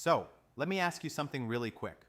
So, let me ask you something really quick.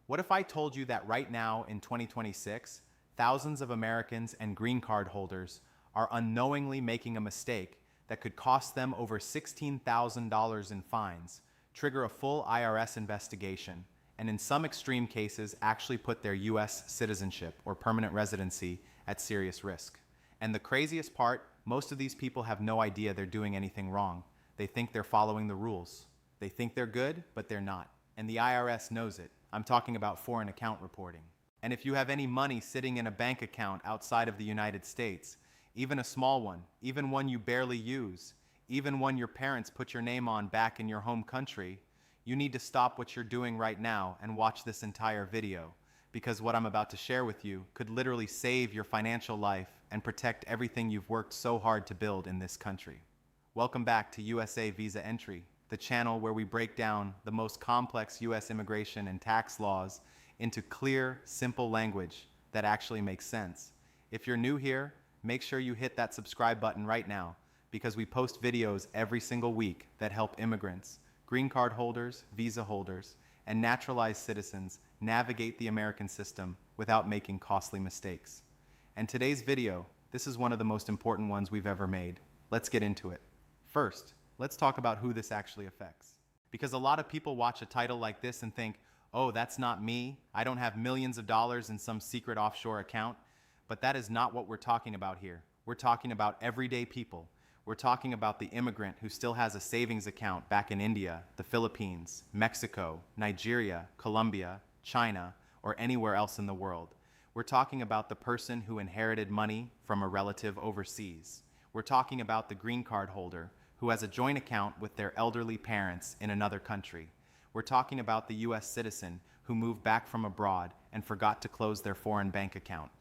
What if I told you that right now in 2026, thousands of Americans and green card holders are unknowingly making a mistake that could cost them over $16,000 in fines, trigger a full IRS investigation, and in some extreme cases actually put their US citizenship or permanent residency at serious risk? And the craziest part, most of these people have no idea they're doing anything wrong. They think they're following the rules. They think they're good, but they're not. And the IRS knows it. I'm talking about foreign account reporting. And if you have any money sitting in a bank account outside of the United States, even a small one, even one you barely use, even one your parents put your name on back in your home country, you need to stop what you're doing right now and watch this entire video, because what I'm about to share with you could literally save your financial life and protect everything you've worked so hard to build in this country. Welcome back to USA Visa Entry, the channel where we break down the most complex US immigration and tax laws into clear, simple language that actually makes sense. If you're new here, make sure you hit that subscribe button right now, because we post videos every single week that help immigrants, green card holders, visa holders, and naturalized citizens navigate the American system without making costly mistakes. And today's video, this is one of the most important ones we've ever made. Let's get into it. First, let's talk about who this actually affects. Because a lot of people watch a title like this and think, oh, that's not me. I don't have millions of dollars in some secret offshore account. But that is not what we're talking about here. We're talking about everyday people. We're talking about the immigrant who still has a savings account back in India, the Philippines, Mexico, Nigeria, Colombia, China, or anywhere else in the world. We're talking about the person who inherited money from a relative overseas. We're talking about the green card holder who has a joint account with their elderly parents in another country. We're talking about the US citizen who moved back from abroad and forgot to close their foreign bank account.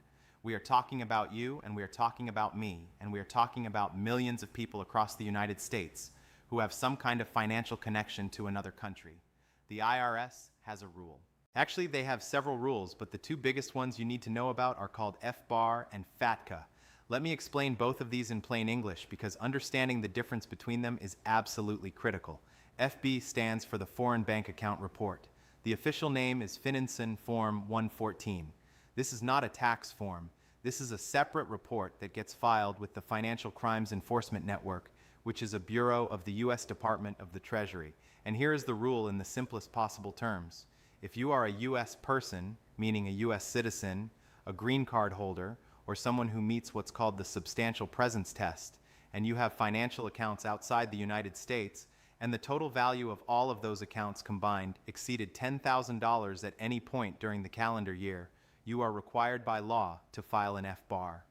We are talking about you, and we are talking about me, and we are talking about millions of people across the United States who have some kind of financial connection to another country. The IRS has a rule. Actually, they have several rules, but the two biggest ones you need to know about are called FBAR and FATCA. Let me explain both of these in plain English, because understanding the difference between them is absolutely critical. FB stands for the Foreign Bank Account Report. The official name is Finanzen Form 114. This is not a tax form. This is a separate report that gets filed with the Financial Crimes Enforcement Network, which is a bureau of the U.S. Department of the Treasury. And here is the rule in the simplest possible terms. If you are a U.S. person, meaning a U.S. citizen, a green card holder, or someone who meets what's called the substantial presence test, and you have financial accounts outside the United States, and the total value of all of those accounts combined exceeded $10,000 at any point during the calendar year, you are required by law to file an FBAR.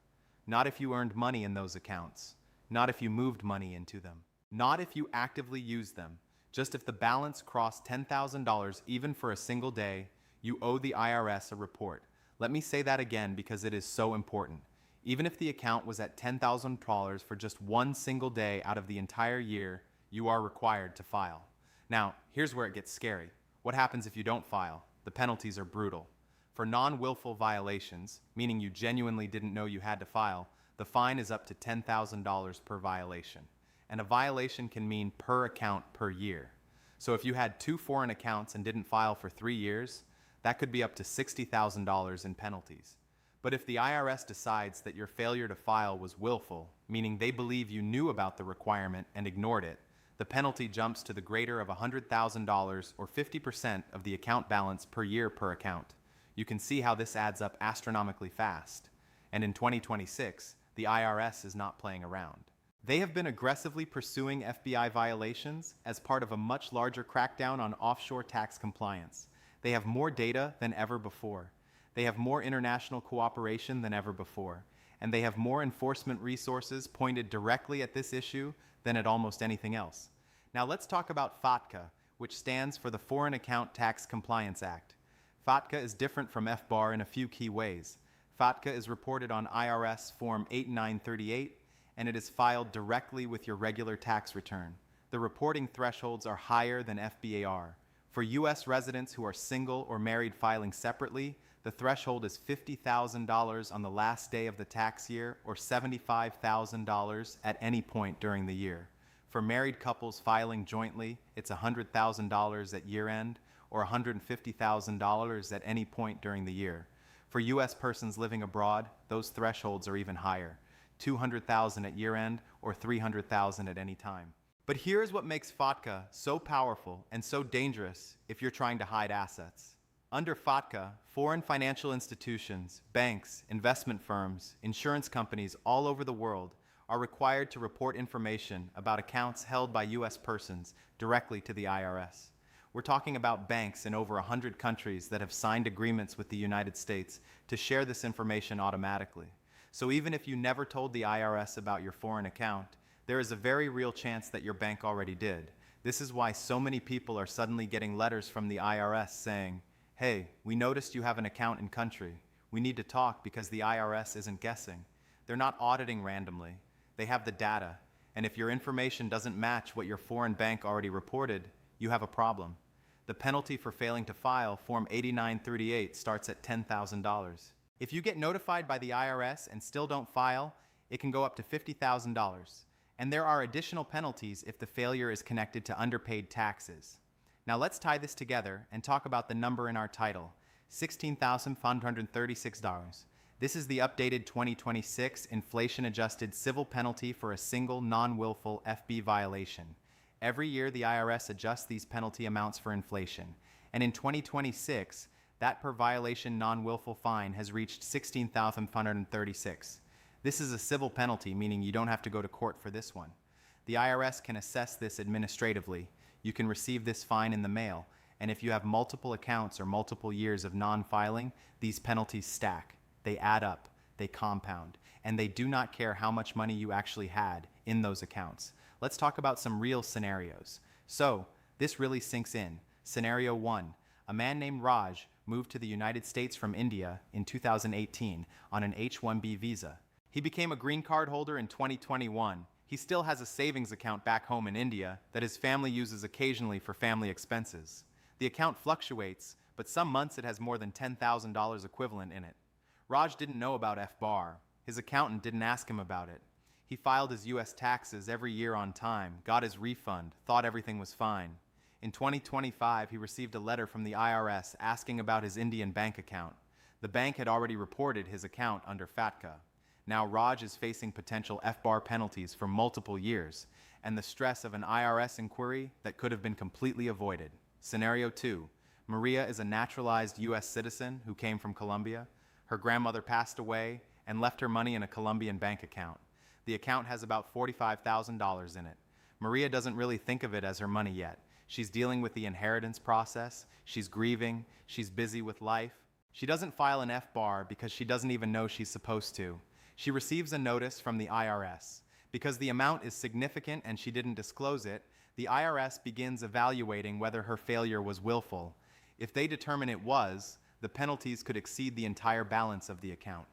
Not if you earned money in those accounts, not if you moved money into them, not if you actively used them. Just if the balance crossed $10,000 even for a single day, you owe the IRS a report. Let me say that again because it is so important. Even if the account was at $10,000 for just one single day out of the entire year, you are required to file. Now, here's where it gets scary. What happens if you don't file? The penalties are brutal. For non-willful violations, meaning you genuinely didn't know you had to file, the fine is up to $10,000 per violation. And a violation can mean per account per year. So if you had 2 foreign accounts and didn't file for 3 years, that could be up to $60,000 in penalties. But if the IRS decides that your failure to file was willful, meaning they believe you knew about the requirement and ignored it, the penalty jumps to the greater of $100,000 or 50% of the account balance per year per account. You can see how this adds up astronomically fast. And in 2026, the IRS is not playing around. They have been aggressively pursuing FBI violations as part of a much larger crackdown on offshore tax compliance. They have more data than ever before. They have more international cooperation than ever before. And they have more enforcement resources pointed directly at this issue than at almost anything else. Now let's talk about FATCA, which stands for the Foreign Account Tax Compliance Act. FATCA is different from FBAR in a few key ways. FATCA is reported on IRS Form 8938, and it is filed directly with your regular tax return. The reporting thresholds are higher than FBAR. For U.S. residents who are single or married filing separately, the threshold is $50,000 on the last day of the tax year or $75,000 at any point during the year. For married couples filing jointly, it's $100,000 at year end or $150,000 at any point during the year. For U.S. persons living abroad, those thresholds are even higher, $200,000 at year end or $300,000 at any time. But here's what makes FATCA so powerful and so dangerous if you're trying to hide assets. Under FATCA, foreign financial institutions, banks, investment firms, insurance companies all over the world are required to report information about accounts held by U.S. persons directly to the IRS. We're talking about banks in over 100 countries that have signed agreements with the United States to share this information automatically. So even if you never told the IRS about your foreign account, there is a very real chance that your bank already did. This is why so many people are suddenly getting letters from the IRS saying, "Hey, we noticed you have an account in country. We need to talk because the IRS isn't guessing." They're not auditing randomly. They have the data, and if your information doesn't match what your foreign bank already reported, you have a problem. The penalty for failing to file Form 8938 starts at $10,000. If you get notified by the IRS and still don't file, it can go up to $50,000. And there are additional penalties if the failure is connected to underpaid taxes. Now let's tie this together and talk about the number in our title, $16,536. This is the updated 2026 inflation-adjusted civil penalty for a single non-willful FB violation. Every year, the IRS adjusts these penalty amounts for inflation. And in 2026, that per violation non-willful fine has reached $16,536. This is a civil penalty, meaning you don't have to go to court for this one. The IRS can assess this administratively. You can receive this fine in the mail. And if you have multiple accounts or multiple years of non-filing, these penalties stack. They add up, they compound, and they do not care how much money you actually had in those accounts. Let's talk about some real scenarios. So, this really sinks in. Scenario 1. A man named Raj moved to the United States from India in 2018 on an H-1B visa. He became a green card holder in 2021. He still has a savings account back home in India that his family uses occasionally for family expenses. The account fluctuates, but some months it has more than $10,000 equivalent in it. Raj didn't know about FBAR. His accountant didn't ask him about it. He filed his U.S. taxes every year on time, got his refund, thought everything was fine. In 2025, he received a letter from the IRS asking about his Indian bank account. The bank had already reported his account under FATCA. Now Raj is facing potential FBAR penalties for multiple years, and the stress of an IRS inquiry that could have been completely avoided. Scenario 2. Maria is a naturalized U.S. citizen who came from Colombia. Her grandmother passed away and left her money in a Colombian bank account. The account has about $45,000 in it. Maria doesn't really think of it as her money yet. She's dealing with the inheritance process, she's grieving, she's busy with life. She doesn't file an FBAR because she doesn't even know she's supposed to. She receives a notice from the IRS. Because the amount is significant and she didn't disclose it, the IRS begins evaluating whether her failure was willful. If they determine it was, the penalties could exceed the entire balance of the account.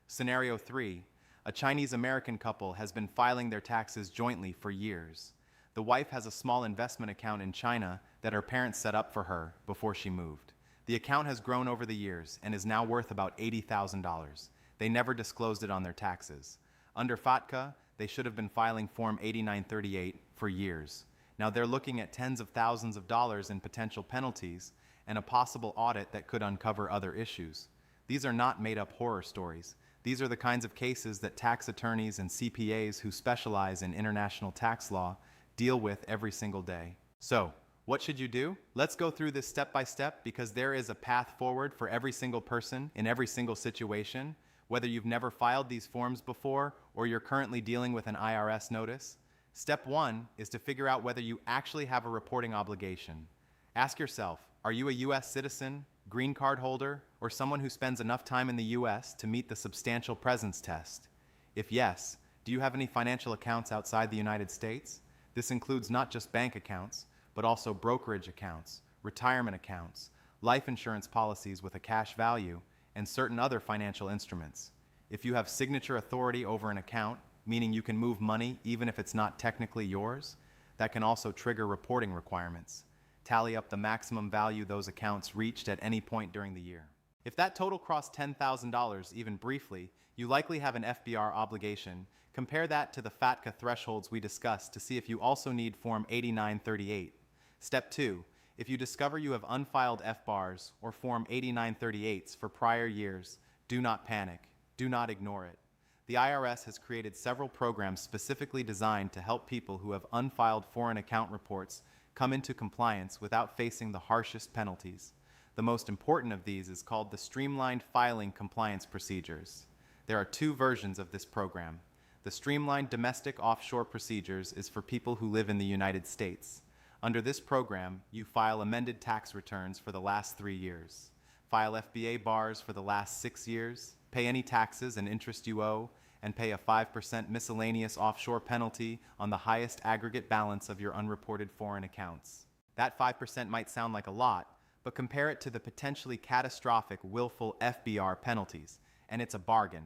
Scenario 3. A Chinese-American couple has been filing their taxes jointly for years. The wife has a small investment account in China that her parents set up for her before she moved. The account has grown over the years and is now worth about $80,000. They never disclosed it on their taxes. Under FATCA, they should have been filing Form 8938 for years. Now they're looking at tens of thousands of dollars in potential penalties and a possible audit that could uncover other issues. These are not made-up horror stories. These are the kinds of cases that tax attorneys and CPAs who specialize in international tax law deal with every single day. So, what should you do? Let's go through this step by step because there is a path forward for every single person in every single situation, whether you've never filed these forms before or you're currently dealing with an IRS notice. Step 1 is to figure out whether you actually have a reporting obligation. Ask yourself, are you a U.S. citizen, green card holder, or someone who spends enough time in the U.S. to meet the substantial presence test? If yes, do you have any financial accounts outside the United States? This includes not just bank accounts, but also brokerage accounts, retirement accounts, life insurance policies with a cash value, and certain other financial instruments. If you have signature authority over an account, meaning you can move money even if it's not technically yours, that can also trigger reporting requirements. Tally up the maximum value those accounts reached at any point during the year. If that total crossed $10,000 even briefly, you likely have an FBAR obligation. Compare that to the FATCA thresholds we discussed to see if you also need Form 8938. Step 2. If you discover you have unfiled FBARs or Form 8938s for prior years, do not panic. Do not ignore it. The IRS has created several programs specifically designed to help people who have unfiled foreign account reports come into compliance without facing the harshest penalties. The most important of these is called the Streamlined Filing Compliance Procedures. There are two versions of this program. The Streamlined Domestic Offshore Procedures is for people who live in the United States. Under this program, you file amended tax returns for the last 3 years, file FBARs for the last 6 years, pay any taxes and interest you owe, and pay a 5% miscellaneous offshore penalty on the highest aggregate balance of your unreported foreign accounts. That 5% might sound like a lot, but compare it to the potentially catastrophic willful FBAR penalties, and it's a bargain.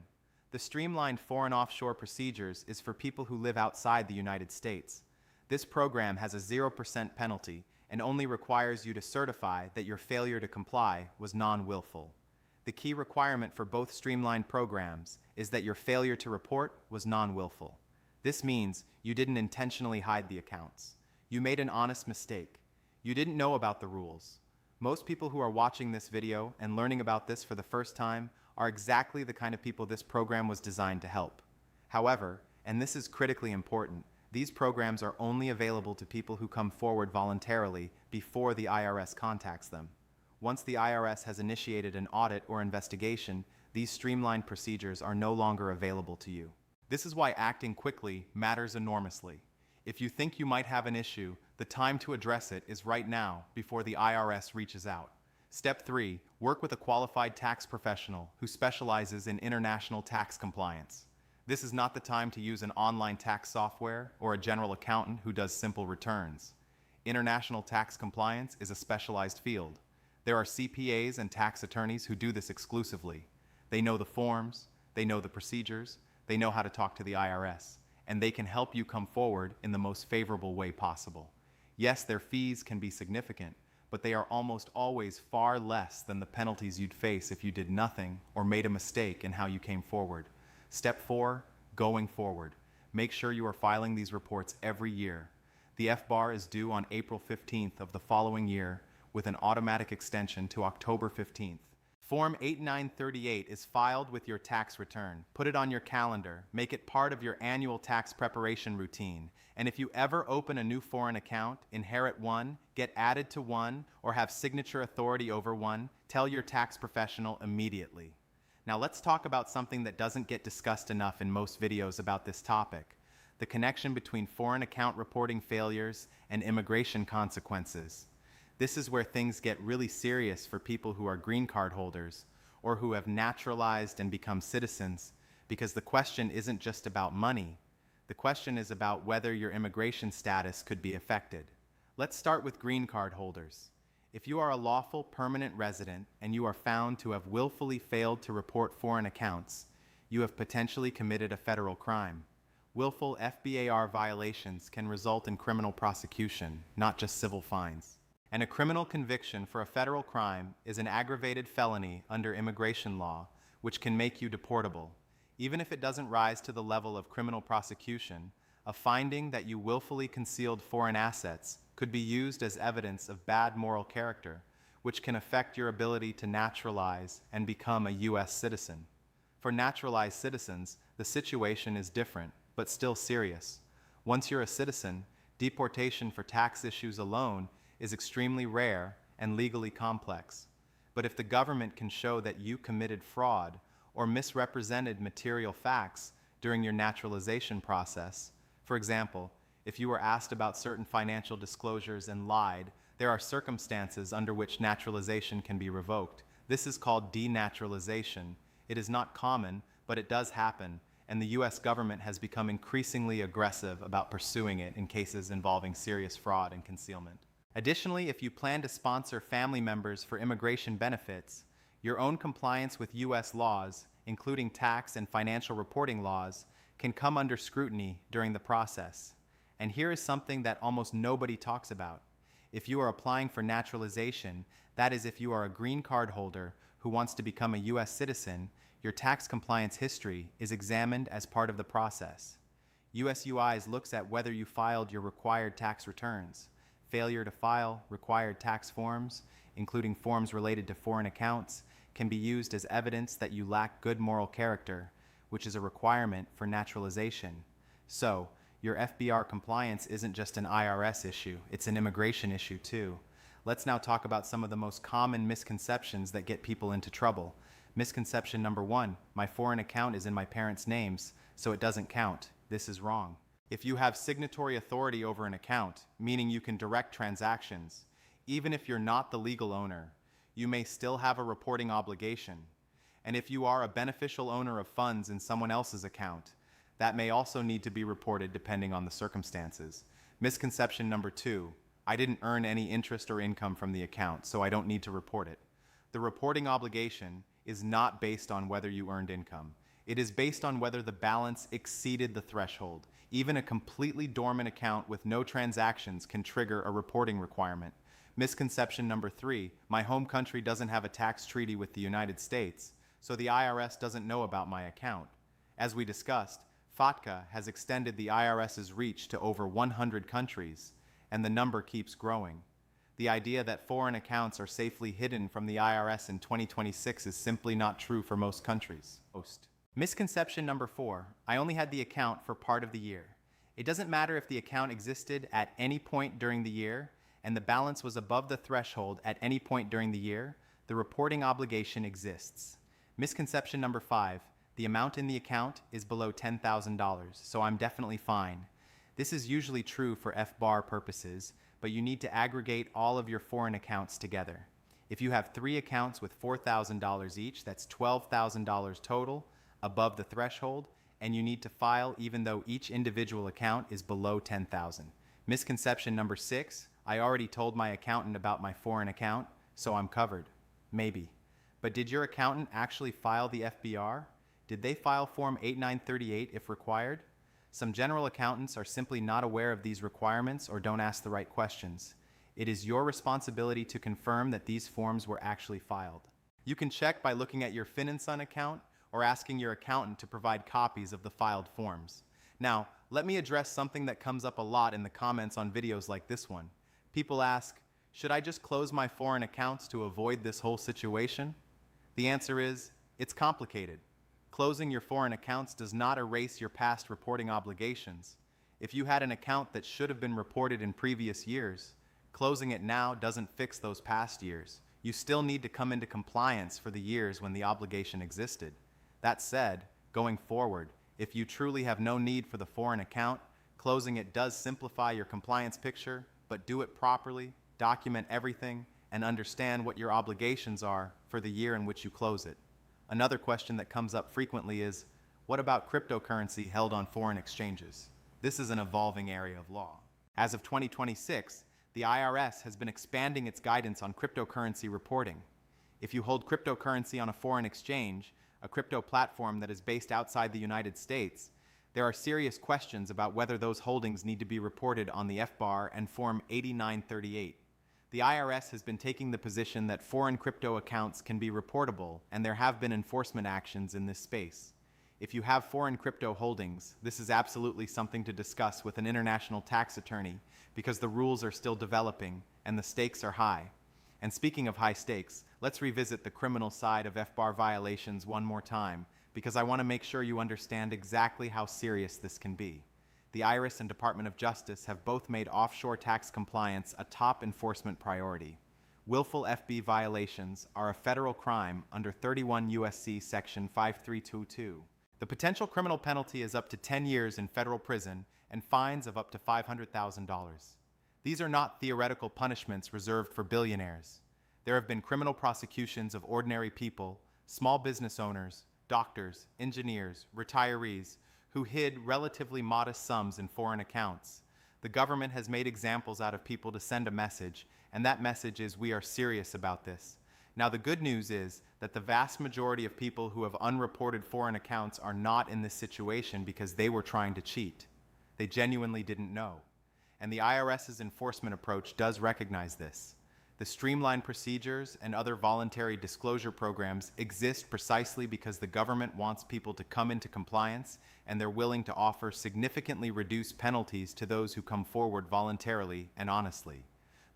The Streamlined Foreign Offshore Procedures is for people who live outside the United States. This program has a 0% penalty and only requires you to certify that your failure to comply was non-willful. The key requirement for both streamlined programs is that your failure to report was non-willful. This means you didn't intentionally hide the accounts. You made an honest mistake. You didn't know about the rules. Most people who are watching this video and learning about this for the first time are exactly the kind of people this program was designed to help. However, and this is critically important, these programs are only available to people who come forward voluntarily before the IRS contacts them. Once the IRS has initiated an audit or investigation, these streamlined procedures are no longer available to you. This is why acting quickly matters enormously. If you think you might have an issue, the time to address it is right now before the IRS reaches out. Step 3. Work with a qualified tax professional who specializes in international tax compliance. This is not the time to use an online tax software or a general accountant who does simple returns. International tax compliance is a specialized field. There are CPAs and tax attorneys who do this exclusively. They know the forms, they know the procedures, they know how to talk to the IRS, and they can help you come forward in the most favorable way possible. Yes, their fees can be significant, but they are almost always far less than the penalties you'd face if you did nothing or made a mistake in how you came forward. Step 4, going forward. Make sure you are filing these reports every year. The FBAR is due on April 15th of the following year with an automatic extension to October 15th. Form 8938 is filed with your tax return. Put it on your calendar. Make it part of your annual tax preparation routine. And if you ever open a new foreign account, inherit one, get added to one, or have signature authority over one, tell your tax professional immediately. Now let's talk about something that doesn't get discussed enough in most videos about this topic: the connection between foreign account reporting failures and immigration consequences. This is where things get really serious for people who are green card holders or who have naturalized and become citizens, because the question isn't just about money. The question is about whether your immigration status could be affected. Let's start with green card holders. If you are a lawful permanent resident and you are found to have willfully failed to report foreign accounts, you have potentially committed a federal crime. Willful FBAR violations can result in criminal prosecution, not just civil fines. And a criminal conviction for a federal crime is an aggravated felony under immigration law, which can make you deportable. Even if it doesn't rise to the level of criminal prosecution, a finding that you willfully concealed foreign assets could be used as evidence of bad moral character, which can affect your ability to naturalize and become a U.S. citizen. For naturalized citizens, the situation is different, but still serious. Once you're a citizen, deportation for tax issues alone is extremely rare and legally complex. But if the government can show that you committed fraud or misrepresented material facts during your naturalization process, for example, if you were asked about certain financial disclosures and lied, there are circumstances under which naturalization can be revoked. This is called denaturalization. It is not common, but it does happen, and the U.S. government has become increasingly aggressive about pursuing it in cases involving serious fraud and concealment. Additionally, if you plan to sponsor family members for immigration benefits, your own compliance with U.S. laws, including tax and financial reporting laws, can come under scrutiny during the process. And here is something that almost nobody talks about. If you are applying for naturalization, that is if you are a green card holder who wants to become a U.S. citizen, your tax compliance history is examined as part of the process. USUIs looks at whether you filed your required tax returns. Failure to file required tax forms, including forms related to foreign accounts, can be used as evidence that you lack good moral character, which is a requirement for naturalization. So, your FBAR compliance isn't just an IRS issue, it's an immigration issue too. Let's now talk about some of the most common misconceptions that get people into trouble. Misconception number 1, my foreign account is in my parents' names, so it doesn't count. This is wrong. If you have signatory authority over an account, meaning you can direct transactions, even if you're not the legal owner, you may still have a reporting obligation. And if you are a beneficial owner of funds in someone else's account, that may also need to be reported depending on the circumstances. Misconception number 2, I didn't earn any interest or income from the account, so I don't need to report it. The reporting obligation is not based on whether you earned income. It is based on whether the balance exceeded the threshold. Even a completely dormant account with no transactions can trigger a reporting requirement. Misconception number 3, my home country doesn't have a tax treaty with the United States, so the IRS doesn't know about my account. As we discussed, FATCA has extended the IRS's reach to over 100 countries, and the number keeps growing. The idea that foreign accounts are safely hidden from the IRS in 2026 is simply not true for most countries. Misconception number 4, I only had the account for part of the year. It doesn't matter if the account existed at any point during the year and the balance was above the threshold at any point during the year, the reporting obligation exists. Misconception number 5, the amount in the account is below $10,000, so I'm definitely fine. This is usually true for FBAR purposes, but you need to aggregate all of your foreign accounts together. If you have 3 accounts with $4,000 each, that's $12,000 total, above the threshold, and you need to file even though each individual account is below $10,000. Misconception number 6, I already told my accountant about my foreign account, so I'm covered. Maybe. But did your accountant actually file the FBAR? Did they file Form 8938 if required? Some general accountants are simply not aware of these requirements or don't ask the right questions. It is your responsibility to confirm that these forms were actually filed. You can check by looking at your Fin & Son account or asking your accountant to provide copies of the filed forms. Now, let me address something that comes up a lot in the comments on videos like this one. People ask, should I just close my foreign accounts to avoid this whole situation? The answer is, it's complicated. Closing your foreign accounts does not erase your past reporting obligations. If you had an account that should have been reported in previous years, closing it now doesn't fix those past years. You still need to come into compliance for the years when the obligation existed. That said, going forward, if you truly have no need for the foreign account, closing it does simplify your compliance picture, but do it properly, document everything, and understand what your obligations are for the year in which you close it. Another question that comes up frequently is, what about cryptocurrency held on foreign exchanges? This is an evolving area of law. As of 2026, the IRS has been expanding its guidance on cryptocurrency reporting. If you hold cryptocurrency on a foreign exchange, a crypto platform that is based outside the United States, there are serious questions about whether those holdings need to be reported on the FBAR and Form 8938. The IRS has been taking the position that foreign crypto accounts can be reportable, and there have been enforcement actions in this space. If you have foreign crypto holdings, this is absolutely something to discuss with an international tax attorney because the rules are still developing and the stakes are high. And speaking of high stakes, let's revisit the criminal side of FBAR violations one more time because I want to make sure you understand exactly how serious this can be. The IRS and Department of Justice have both made offshore tax compliance a top enforcement priority. Willful FB violations are a federal crime under 31 U.S.C. Section 5322. The potential criminal penalty is up to 10 years in federal prison and fines of up to $500,000. These are not theoretical punishments reserved for billionaires. There have been criminal prosecutions of ordinary people, small business owners, doctors, engineers, retirees, who hid relatively modest sums in foreign accounts. The government has made examples out of people to send a message, and that message is we are serious about this. Now the good news is that the vast majority of people who have unreported foreign accounts are not in this situation because they were trying to cheat. They genuinely didn't know. And the IRS's enforcement approach does recognize this. The streamlined procedures and other voluntary disclosure programs exist precisely because the government wants people to come into compliance, and they're willing to offer significantly reduced penalties to those who come forward voluntarily and honestly.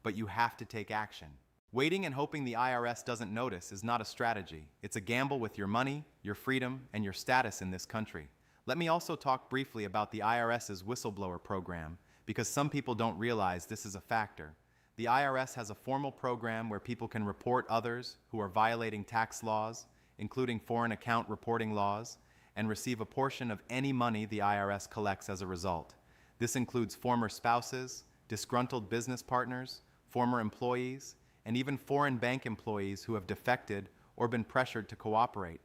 But you have to take action. Waiting and hoping the IRS doesn't notice is not a strategy. It's a gamble with your money, your freedom, and your status in this country. Let me also talk briefly about the IRS's whistleblower program, because some people don't realize this is a factor. The IRS has a formal program where people can report others who are violating tax laws, including foreign account reporting laws, and receive a portion of any money the IRS collects as a result. This includes former spouses, disgruntled business partners, former employees, and even foreign bank employees who have defected or been pressured to cooperate.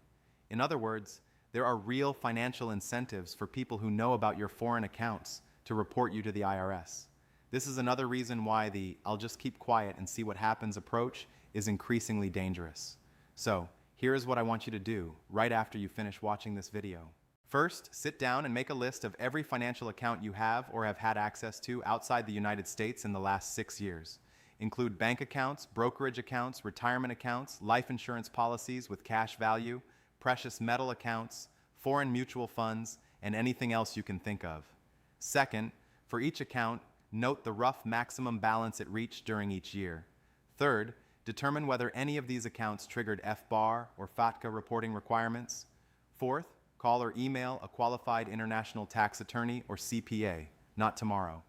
In other words, there are real financial incentives for people who know about your foreign accounts to report you to the IRS. This is another reason why the "I'll just keep quiet and see what happens" approach is increasingly dangerous. So, here is what I want you to do right after you finish watching this video. First, sit down and make a list of every financial account you have or have had access to outside the United States in the last 6 years. Include bank accounts, brokerage accounts, retirement accounts, life insurance policies with cash value, precious metal accounts, foreign mutual funds, and anything else you can think of. Second, for each account, note the rough maximum balance it reached during each year. Third, determine whether any of these accounts triggered FBAR or FATCA reporting requirements. Fourth, call or email a qualified international tax attorney or CPA, not tomorrow.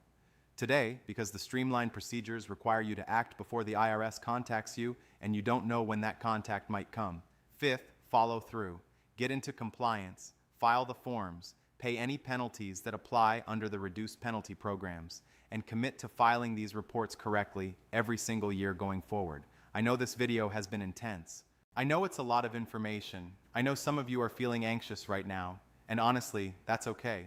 Today, because the streamlined procedures require you to act before the IRS contacts you and you don't know when that contact might come. Fifth, follow through. Get into compliance, file the forms, pay any penalties that apply under the reduced penalty programs, and commit to filing these reports correctly every single year going forward. I know this video has been intense. I know it's a lot of information. I know some of you are feeling anxious right now, and honestly, that's okay.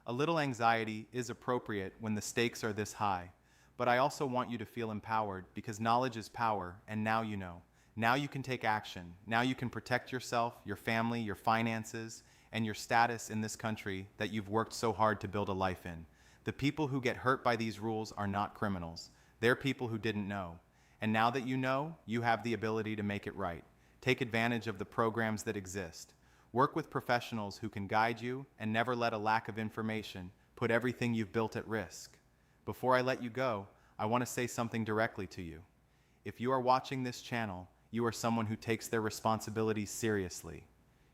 A little anxiety is appropriate when the stakes are this high, but I also want you to feel empowered because knowledge is power, and now you know. Now you can take action. Now you can protect yourself, your family, your finances, and your status in this country that you've worked so hard to build a life in. The people who get hurt by these rules are not criminals. They're people who didn't know. And now that you know, you have the ability to make it right. Take advantage of the programs that exist. Work with professionals who can guide you, and never let a lack of information put everything you've built at risk. Before I let you go, I want to say something directly to you. If you are watching this channel, you are someone who takes their responsibilities seriously.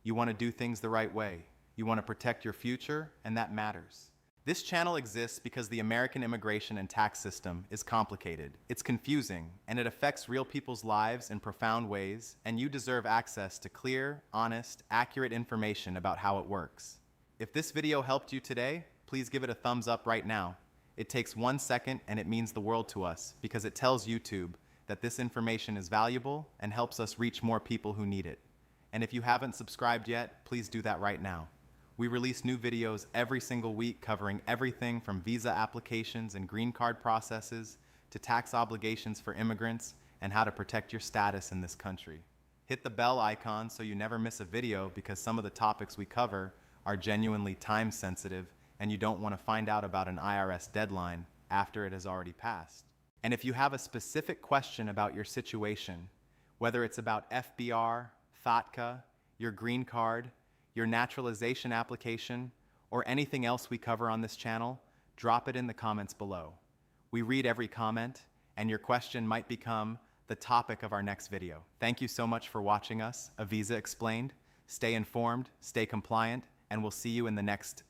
You want to do things the right way. You want to protect your future, and that matters. This channel exists because the American immigration and tax system is complicated. It's confusing, and it affects real people's lives in profound ways, and you deserve access to clear, honest, accurate information about how it works. If this video helped you today, please give it a thumbs up right now. It takes 1 second, and it means the world to us because it tells YouTube that this information is valuable and helps us reach more people who need it. And if you haven't subscribed yet, please do that right now. We release new videos every single week covering everything from visa applications and green card processes to tax obligations for immigrants and how to protect your status in this country. Hit the bell icon so you never miss a video because some of the topics we cover are genuinely time sensitive and you don't want to find out about an IRS deadline after it has already passed. And if you have a specific question about your situation, whether it's about FBAR, FATCA, your green card, your naturalization application, or anything else we cover on this channel, drop it in the comments below. We read every comment, and your question might become the topic of our next video. Thank you so much for watching us, A Visa Explained. Stay informed, stay compliant, and we'll see you in the next